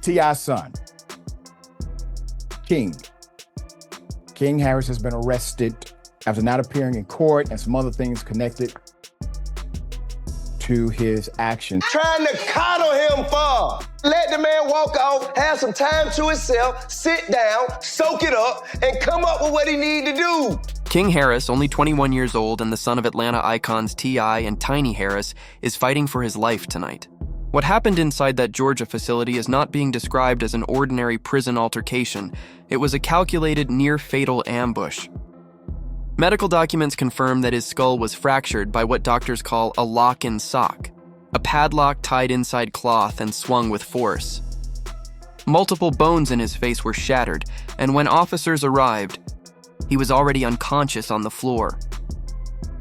T.I.'s son, King Harris, has been arrested after not appearing in court and some other things connected to his actions. Trying to coddle him for. Let the man walk off, have some time to himself, sit down, soak it up, and come up with what he need to do. King Harris, only 21 years old and the son of Atlanta icons T.I. and Tiny Harris, is fighting for his life tonight. What happened inside that Georgia facility is not being described as an ordinary prison altercation. It was a calculated, near-fatal ambush. Medical documents confirm that his skull was fractured by what doctors call a lock and sock, a padlock tied inside cloth and swung with force. Multiple bones in his face were shattered, and when officers arrived, he was already unconscious on the floor.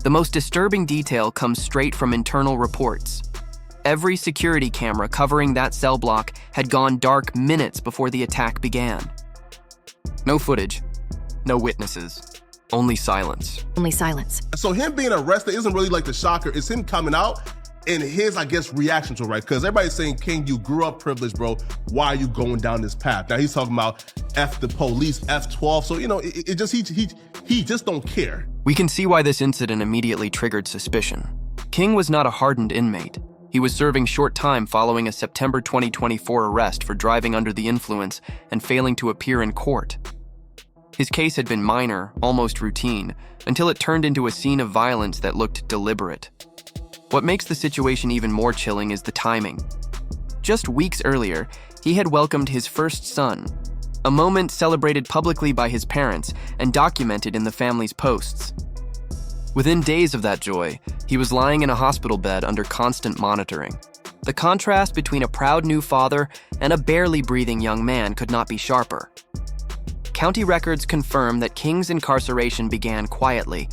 The most disturbing detail comes straight from internal reports. Every security camera covering that cell block had gone dark minutes before the attack began. No footage, no witnesses. Only silence. Only silence. So him being arrested isn't really like the shocker. It's him coming out and his, I guess, reaction to it, right? Because everybody's saying, King, you grew up privileged, bro. Why are you going down this path? Now he's talking about F the police, F12. So, you know, it just, he just don't care. We can see why this incident immediately triggered suspicion. King was not a hardened inmate. He was serving short time following a September 2024 arrest for driving under the influence and failing to appear in court. His case had been minor, almost routine, until it turned into a scene of violence that looked deliberate. What makes the situation even more chilling is the timing. Just weeks earlier, he had welcomed his first son, a moment celebrated publicly by his parents and documented in the family's posts. Within days of that joy, he was lying in a hospital bed under constant monitoring. The contrast between a proud new father and a barely breathing young man could not be sharper. County records confirm that King's incarceration began quietly,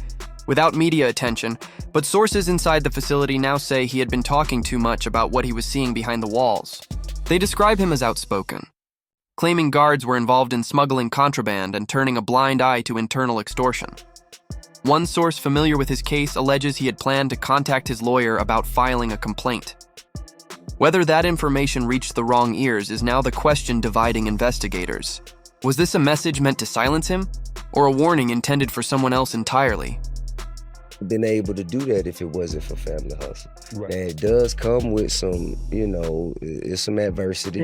without media attention, but sources inside the facility now say he had been talking too much about what he was seeing behind the walls. They describe him as outspoken, claiming guards were involved in smuggling contraband and turning a blind eye to internal extortion. One source familiar with his case alleges he had planned to contact his lawyer about filing a complaint. Whether that information reached the wrong ears is now the question dividing investigators. Was this a message meant to silence him, or a warning intended for someone else entirely? Been able to do that if it wasn't for Family Hustle. Right. And it does come with some, it's some adversity.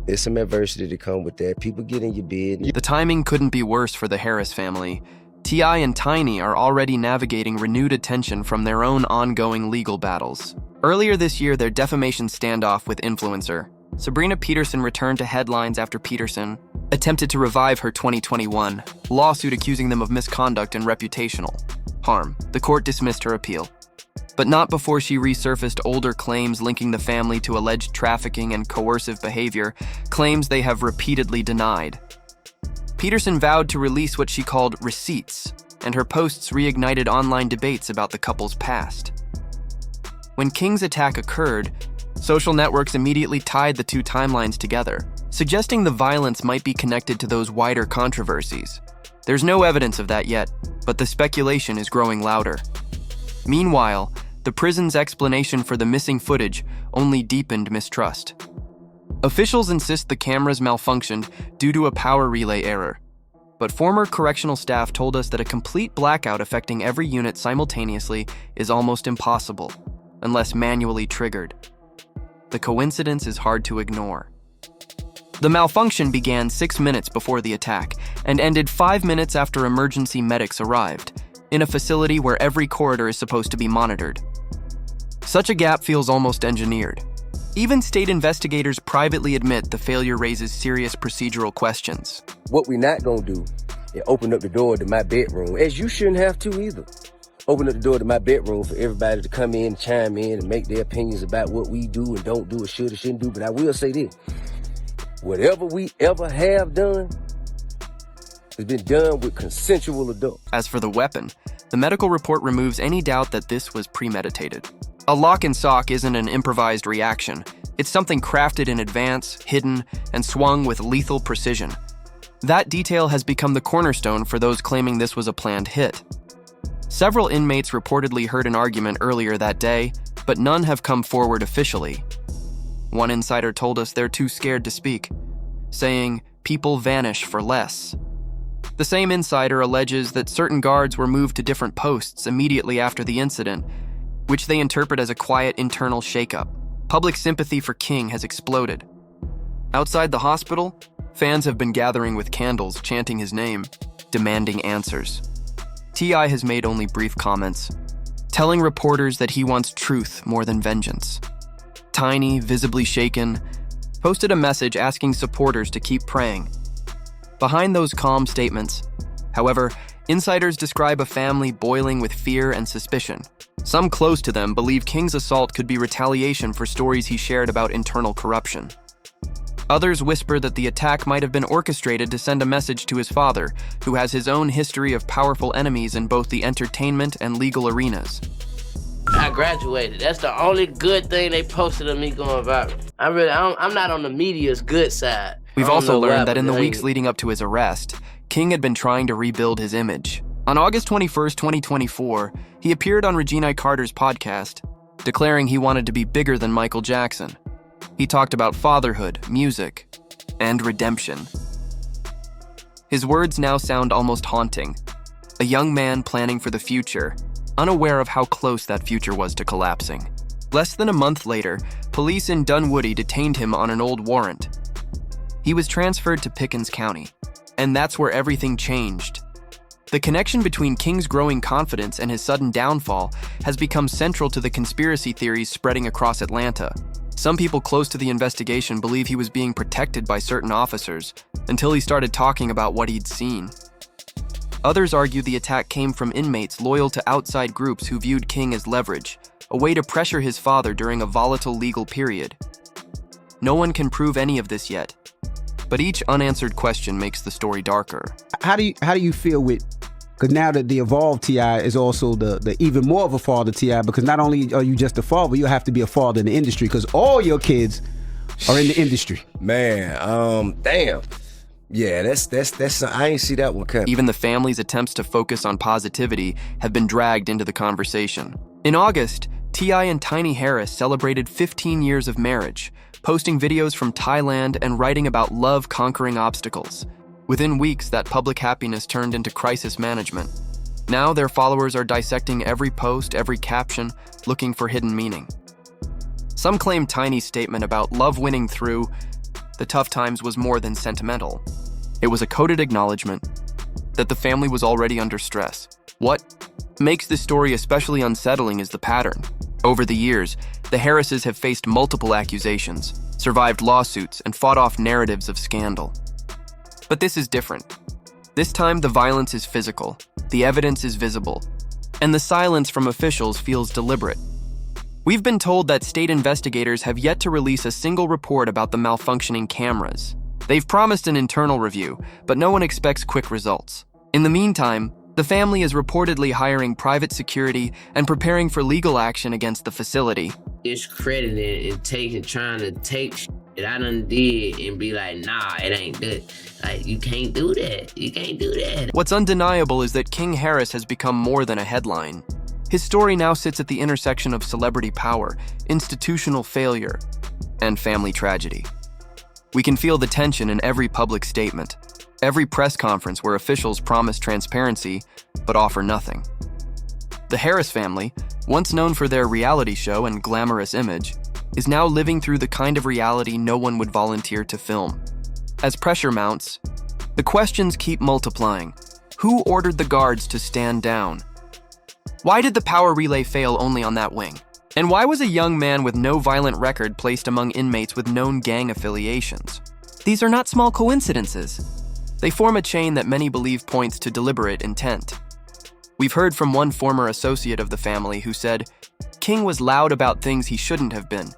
It's some adversity to come with that. People get in your bed. The timing couldn't be worse for the Harris family. T.I. and Tiny are already navigating renewed attention from their own ongoing legal battles. Earlier this year, their defamation standoff with influencer Sabrina Peterson returned to headlines after Peterson attempted to revive her 2021 lawsuit accusing them of misconduct and reputational harm. The court dismissed her appeal, but not before she resurfaced older claims linking the family to alleged trafficking and coercive behavior, claims they have repeatedly denied. Peterson vowed to release what she called receipts, and her posts reignited online debates about the couple's past. When King's attack occurred, social networks immediately tied the two timelines together, suggesting the violence might be connected to those wider controversies. There's no evidence of that yet, but the speculation is growing louder. Meanwhile, the prison's explanation for the missing footage only deepened mistrust. Officials insist the cameras malfunctioned due to a power relay error, but former correctional staff told us that a complete blackout affecting every unit simultaneously is almost impossible, unless manually triggered. The coincidence is hard to ignore. The malfunction began 6 minutes before the attack and ended 5 minutes after emergency medics arrived, in a facility where every corridor is supposed to be monitored. Such a gap feels almost engineered. Even state investigators privately admit the failure raises serious procedural questions. What we're not gonna do is open up the door to my bedroom, as you shouldn't have to either. Open up the door to my bedroom for everybody to come in, chime in, and make their opinions about what we do and don't do or should or shouldn't do. But I will say this, whatever we ever have done has been done with consensual adults. As for the weapon, the medical report removes any doubt that this was premeditated. A lock and sock isn't an improvised reaction. It's something crafted in advance, hidden, and swung with lethal precision. That detail has become the cornerstone for those claiming this was a planned hit. Several inmates reportedly heard an argument earlier that day, but none have come forward officially. One insider told us they're too scared to speak, saying people vanish for less. The same insider alleges that certain guards were moved to different posts immediately after the incident, which they interpret as a quiet internal shakeup. Public sympathy for King has exploded. Outside the hospital, fans have been gathering with candles, chanting his name, demanding answers. T.I. has made only brief comments, telling reporters that he wants truth more than vengeance. Tiny, visibly shaken, posted a message asking supporters to keep praying. Behind those calm statements, however, insiders describe a family boiling with fear and suspicion. Some close to them believe King's assault could be retaliation for stories he shared about internal corruption. Others whisper that the attack might have been orchestrated to send a message to his father, who has his own history of powerful enemies in both the entertainment and legal arenas. I graduated. That's the only good thing they posted of me going viral. I'm not on the media's good side. We've also learned that in the weeks leading up to his arrest, King had been trying to rebuild his image. On August 21st, 2024, he appeared on Regina Carter's podcast, declaring he wanted to be bigger than Michael Jackson. He talked about fatherhood, music, and redemption. His words now sound almost haunting. A young man planning for the future, unaware of how close that future was to collapsing. Less than a month later, police in Dunwoody detained him on an old warrant. He was transferred to Pickens County, and that's where everything changed. The connection between King's growing confidence and his sudden downfall has become central to the conspiracy theories spreading across Atlanta. Some people close to the investigation believe he was being protected by certain officers until he started talking about what he'd seen. Others argue the attack came from inmates loyal to outside groups who viewed King as leverage, a way to pressure his father during a volatile legal period. No one can prove any of this yet, but each unanswered question makes the story darker. How do you feel with, because now that the evolved T.I. is also the even more of a father T.I., because not only are you just a father, you have to be a father in the industry, because all your kids are in the industry. Man, damn. Yeah, that's I ain't see that one coming. Even the family's attempts to focus on positivity have been dragged into the conversation. In August, T.I. and Tiny Harris celebrated 15 years of marriage, posting videos from Thailand and writing about love conquering obstacles. Within weeks, that public happiness turned into crisis management. Now their followers are dissecting every post, every caption, looking for hidden meaning. Some claim Tiny's statement about love winning through the tough times was more than sentimental. It was a coded acknowledgement that the family was already under stress. What makes this story especially unsettling is the pattern. Over the years, the Harrises have faced multiple accusations, survived lawsuits, and fought off narratives of scandal. But this is different. This time, the violence is physical, the evidence is visible, and the silence from officials feels deliberate. We've been told that state investigators have yet to release a single report about the malfunctioning cameras. They've promised an internal review, but no one expects quick results. In the meantime, the family is reportedly hiring private security and preparing for legal action against the facility. Discrediting and trying to take that I done did and be like, nah, it ain't good. Like, you can't do that. You can't do that. What's undeniable is that King Harris has become more than a headline. His story now sits at the intersection of celebrity power, institutional failure, and family tragedy. We can feel the tension in every public statement, every press conference where officials promise transparency but offer nothing. The Harris family, once known for their reality show and glamorous image, is now living through the kind of reality no one would volunteer to film. As pressure mounts, the questions keep multiplying. Who ordered the guards to stand down? Why did the power relay fail only on that wing? And why was a young man with no violent record placed among inmates with known gang affiliations? These are not small coincidences. They form a chain that many believe points to deliberate intent. We've heard from one former associate of the family who said, King was loud about things he shouldn't have been.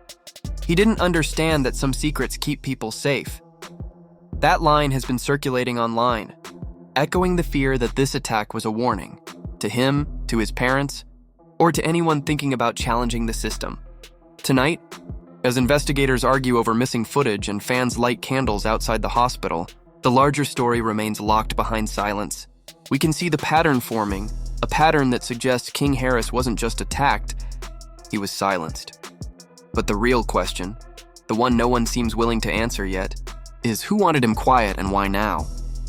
He didn't understand that some secrets keep people safe. That line has been circulating online, echoing the fear that this attack was a warning to him, to his parents, or to anyone thinking about challenging the system. Tonight, as investigators argue over missing footage and fans light candles outside the hospital, the larger story remains locked behind silence. We can see the pattern forming, a pattern that suggests King Harris wasn't just attacked, he was silenced. But the real question, the one no one seems willing to answer yet, is who wanted him quiet and why now?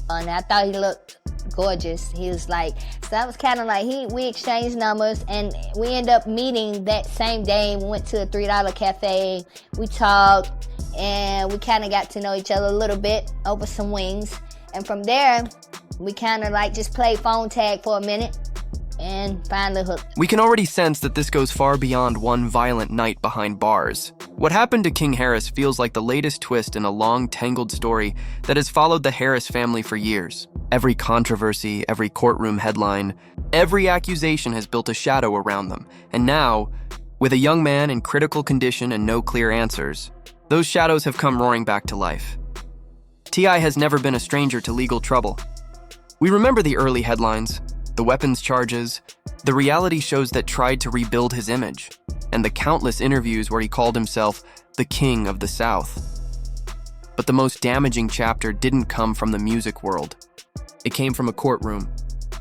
And I thought he looked gorgeous. He was like, so that was kind of like, we exchanged numbers, and we ended up meeting that same day. We went to a $3 cafe, we talked, and we kind of got to know each other a little bit over some wings. And from there, we kind of like just played phone tag for a minute and finally hooked. We can already sense that this goes far beyond one violent night behind bars. What happened to King Harris feels like the latest twist in a long, tangled story that has followed the Harris family for years. Every controversy, every courtroom headline, every accusation has built a shadow around them. And now, with a young man in critical condition and no clear answers, those shadows have come roaring back to life. T.I. has never been a stranger to legal trouble. We remember the early headlines, the weapons charges, the reality shows that tried to rebuild his image, and the countless interviews where he called himself the King of the South. But the most damaging chapter didn't come from the music world. It came from a courtroom.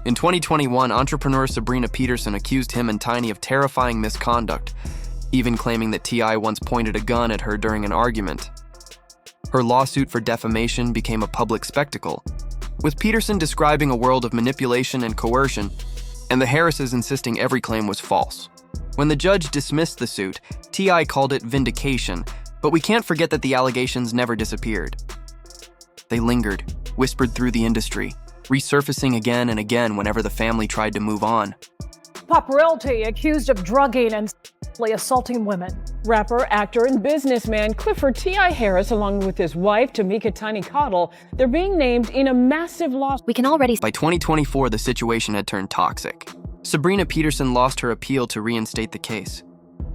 In 2021, entrepreneur Sabrina Peterson accused him and Tiny of terrifying misconduct, even claiming that T.I. once pointed a gun at her during an argument. Her lawsuit for defamation became a public spectacle, with Peterson describing a world of manipulation and coercion, and the Harrises insisting every claim was false. When the judge dismissed the suit, T.I. called it vindication, but we can't forget that the allegations never disappeared. They lingered, whispered through the industry, resurfacing again and again whenever the family tried to move on. Pop royalty accused of drugging and sexually assaulting women. Rapper, actor, and businessman Clifford T.I. Harris, along with his wife, Tamika Tiny Cottle, they're being named in a massive lawsuit. We can already. By 2024, the situation had turned toxic. Sabrina Peterson lost her appeal to reinstate the case,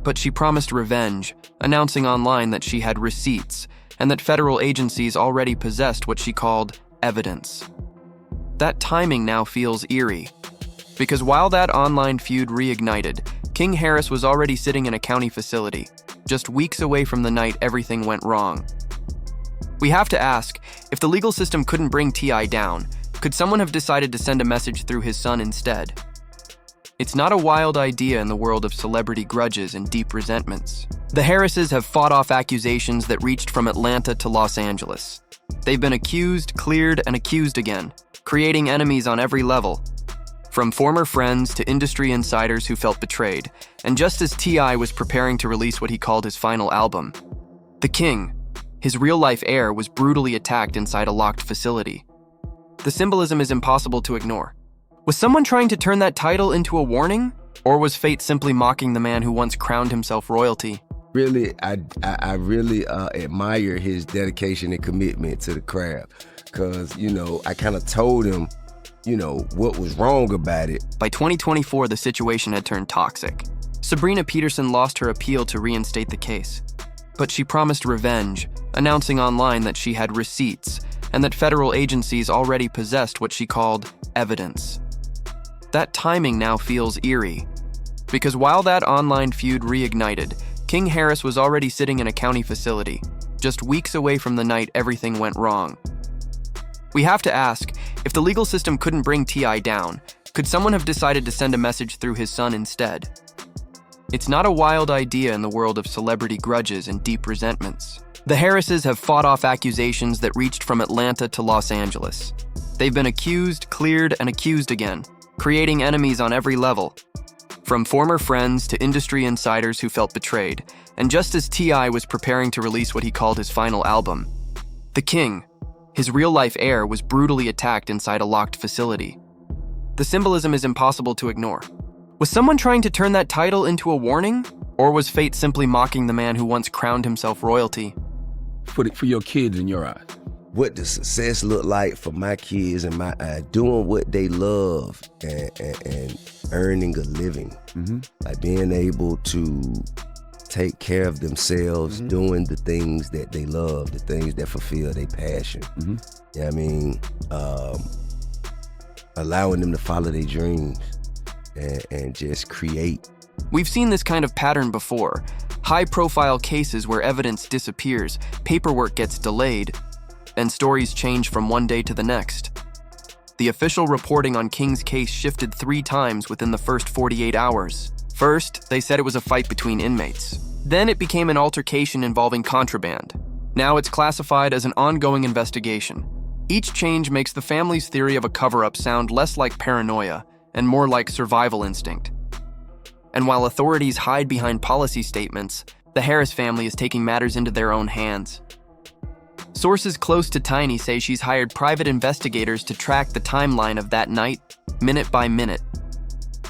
but she promised revenge, announcing online that she had receipts and that federal agencies already possessed what she called evidence. That timing now feels eerie, because while that online feud reignited, King Harris was already sitting in a county facility, just weeks away from the night everything went wrong. We have to ask, if the legal system couldn't bring T.I. down, could someone have decided to send a message through his son instead? It's not a wild idea in the world of celebrity grudges and deep resentments. The Harrises have fought off accusations that reached from Atlanta to Los Angeles. They've been accused, cleared, and accused again, creating enemies on every level. From former friends to industry insiders who felt betrayed, and just as T.I. was preparing to release what he called his final album, the King, his real-life heir, was brutally attacked inside a locked facility. The symbolism is impossible to ignore. Was someone trying to turn that title into a warning? Or was fate simply mocking the man who once crowned himself royalty? Really, I really admire his dedication and commitment to the craft. Because, I kind of told him, what was wrong about it. By 2024, the situation had turned toxic. Sabrina Peterson lost her appeal to reinstate the case, but she promised revenge, announcing online that she had receipts and that federal agencies already possessed what she called evidence. That timing now feels eerie, because while that online feud reignited, King Harris was already sitting in a county facility, just weeks away from the night everything went wrong. We have to ask, if the legal system couldn't bring T.I. down, could someone have decided to send a message through his son instead? It's not a wild idea in the world of celebrity grudges and deep resentments. The Harrises have fought off accusations that reached from Atlanta to Los Angeles. They've been accused, cleared, and accused again, creating enemies on every level. From former friends to industry insiders who felt betrayed, and just as T.I. was preparing to release what he called his final album, the King, his real-life heir, was brutally attacked inside a locked facility. The symbolism is impossible to ignore. Was someone trying to turn that title into a warning? Or was fate simply mocking the man who once crowned himself royalty? For your kids in your eyes, what does success look like for my kids and my doing what they love and earning a living. Like being able to take care of themselves, doing the things that they love, the things that fulfill their passion. You know what I mean? Allowing them to follow their dreams and just create. We've seen this kind of pattern before. High-profile cases where evidence disappears, paperwork gets delayed, and stories change from one day to the next. The official reporting on King's case shifted 3 times within the first 48 hours. First, they said it was a fight between inmates. Then it became an altercation involving contraband. Now it's classified as an ongoing investigation. Each change makes the family's theory of a cover-up sound less like paranoia and more like survival instinct. And while authorities hide behind policy statements, the Harris family is taking matters into their own hands. Sources close to Tiny say she's hired private investigators to track the timeline of that night, minute by minute.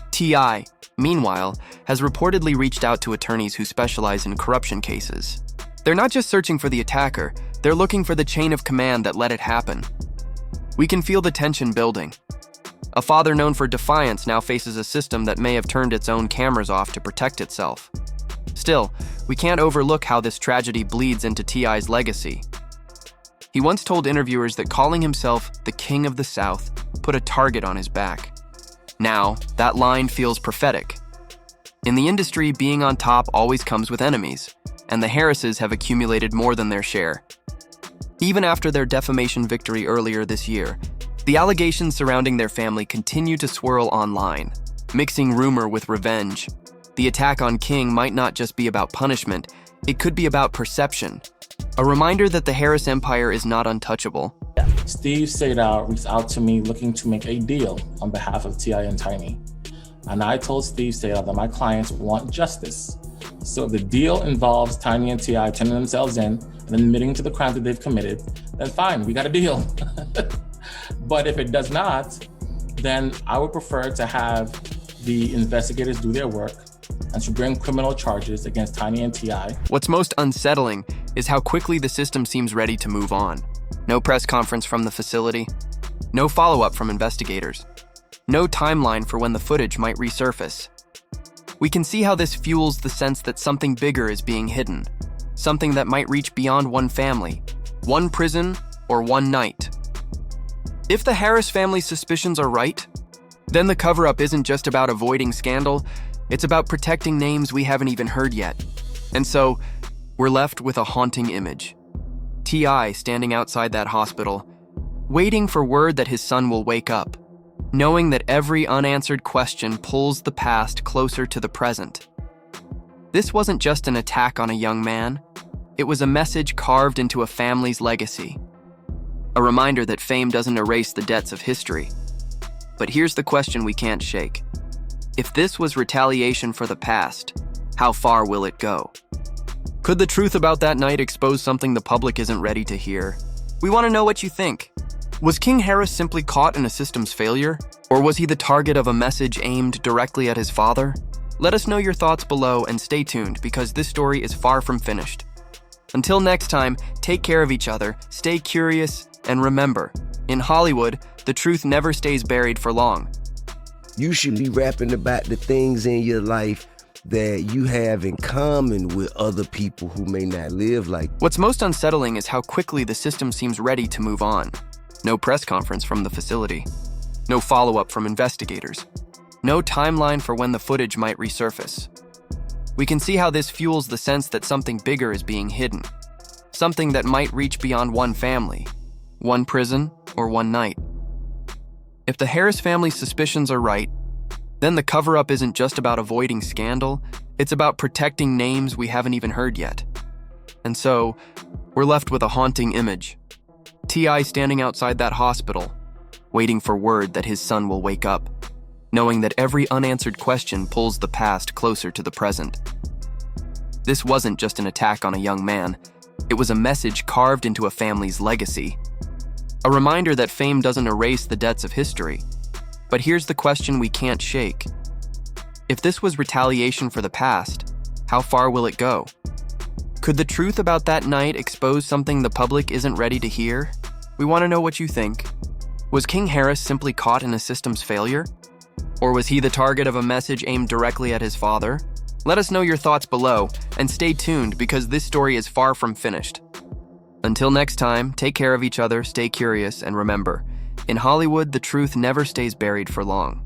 T.I., meanwhile, has reportedly reached out to attorneys who specialize in corruption cases. They're not just searching for the attacker, they're looking for the chain of command that let it happen. We can feel the tension building. A father known for defiance now faces a system that may have turned its own cameras off to protect itself. Still, we can't overlook how this tragedy bleeds into T.I.'s legacy. He once told interviewers that calling himself the King of the South put a target on his back. Now, that line feels prophetic. In the industry, being on top always comes with enemies, and the Harrises have accumulated more than their share. Even after their defamation victory earlier this year, the allegations surrounding their family continue to swirl online, mixing rumor with revenge. The attack on King might not just be about punishment, it could be about perception. A reminder that the Harris empire is not untouchable. Steve Sadar reached out to me looking to make a deal on behalf of T.I. and Tiny. And I told Steve Sadar that my clients want justice. So if the deal involves Tiny and T.I. turning themselves in and admitting to the crime that they've committed, then fine, we got a deal. But if it does not, then I would prefer to have the investigators do their work and to bring criminal charges against Tiny and T.I. What's most unsettling is how quickly the system seems ready to move on. No press conference from the facility, no follow-up from investigators, no timeline for when the footage might resurface. We can see how this fuels the sense that something bigger is being hidden, something that might reach beyond one family, one prison, or one night. If the Harris family's suspicions are right, then the cover-up isn't just about avoiding scandal, it's about protecting names we haven't even heard yet. And so, we're left with a haunting image. T.I. standing outside that hospital, waiting for word that his son will wake up, knowing that every unanswered question pulls the past closer to the present. This wasn't just an attack on a young man, it was a message carved into a family's legacy. A reminder that fame doesn't erase the debts of history. But here's the question we can't shake. If this was retaliation for the past, how far will it go? Could the truth about that night expose something the public isn't ready to hear? We want to know what you think. Was King Harris simply caught in a system's failure? Or was he the target of a message aimed directly at his father? Let us know your thoughts below and stay tuned because this story is far from finished. Until next time, take care of each other, stay curious, and remember, in Hollywood, the truth never stays buried for long. You should be rapping about the things in your life that you have in common with other people who may not live like. What's most unsettling is how quickly the system seems ready to move on. No press conference from the facility. No follow-up from investigators. No timeline for when the footage might resurface. We can see how this fuels the sense that something bigger is being hidden. Something that might reach beyond one family, one prison, or one night. If the Harris family's suspicions are right, then the cover-up isn't just about avoiding scandal, it's about protecting names we haven't even heard yet. And so, we're left with a haunting image. T.I. standing outside that hospital, waiting for word that his son will wake up, knowing that every unanswered question pulls the past closer to the present. This wasn't just an attack on a young man, it was a message carved into a family's legacy. A reminder that fame doesn't erase the debts of history. But here's the question we can't shake. If this was retaliation for the past, how far will it go? Could the truth about that night expose something the public isn't ready to hear? We want to know what you think. Was King Harris simply caught in a system's failure? Or was he the target of a message aimed directly at his father? Let us know your thoughts below, and stay tuned because this story is far from finished. Until next time, take care of each other, stay curious, and remember, in Hollywood, the truth never stays buried for long.